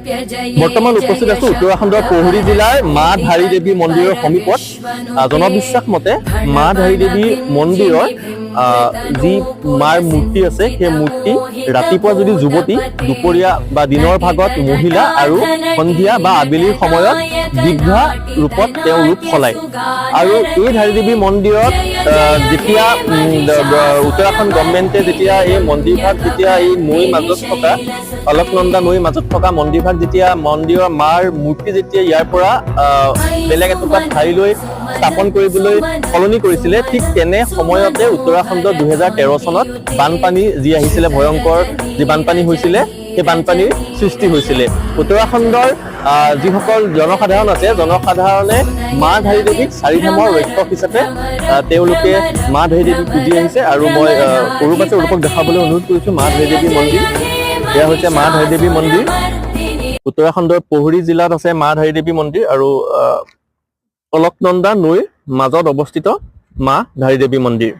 বৰ্তমান উপস্থিত আছো উত্তৰাখণ্ডৰ পৌৰী জিলাৰ মা ধাৰী দেৱী মন্দিৰৰ সমীপত। জনবিশ্বাস মতে মা ধাৰী দেৱী মন্দিৰৰ যি মাৰ মূৰ্তি আছে সেই মূৰ্তি ৰাতিপুৱা যদি যুৱতী, দুপৰীয়া বা দিনৰ ভাগত মহিলা আৰু সন্ধিয়া বা আবেলিৰ সময়ত বৃদ্ধা ৰূপত তেওঁ ৰূপ সলায়। আৰু এই ধাৰী দেৱী মন্দিৰত যেতিয়া উত্তৰাখণ্ড গভৰ্ণমেণ্টে যেতিয়া এই মন্দিৰভাগ যেতিয়া এই নৈৰ মাজত থকা অলকনন্দা নৈৰ মাজত থকা মন্দিৰভাগ যেতিয়া মন্দিৰৰ মাৰ মূৰ্তি যেতিয়া ইয়াৰ পৰা বেলেগ এটুকুৰা ঠাইলৈ স্থাপন কৰিবলৈ সলনি কৰিছিলে, ঠিক তেনে সময়তে উত্তৰাখণ্ডত 2013 চনত বানপানী যি আহিছিলে, ভয়ংকৰ যি বানপানী হৈছিলে, সেই বানপানীৰ সৃষ্টি হৈছিলে। উত্তৰাখণ্ডৰ যিসকল জনসাধাৰণ আছে, জনসাধাৰণে মা ধাৰী দেৱীক চাৰিধামৰ ৰক্ষক হিচাপে তেওঁলোকে মা ধাৰী দেৱীক পুজি আহিছে। আৰু মই সৰু বাচ্ছা ৰূপক দেখাবলৈ অনুৰোধ কৰিছোঁ মা ধাৰী দেৱী মন্দিৰ। এয়া হৈছে মা ধাৰী দেৱী মন্দিৰ। উত্তৰাখণ্ডৰ পৌৰী জিলাত আছে মা ধাৰী দেৱী মন্দিৰ আৰু অলকনন্দা নৈৰ মাজত অৱস্থিত মা ধাৰী দেৱী মন্দিৰ।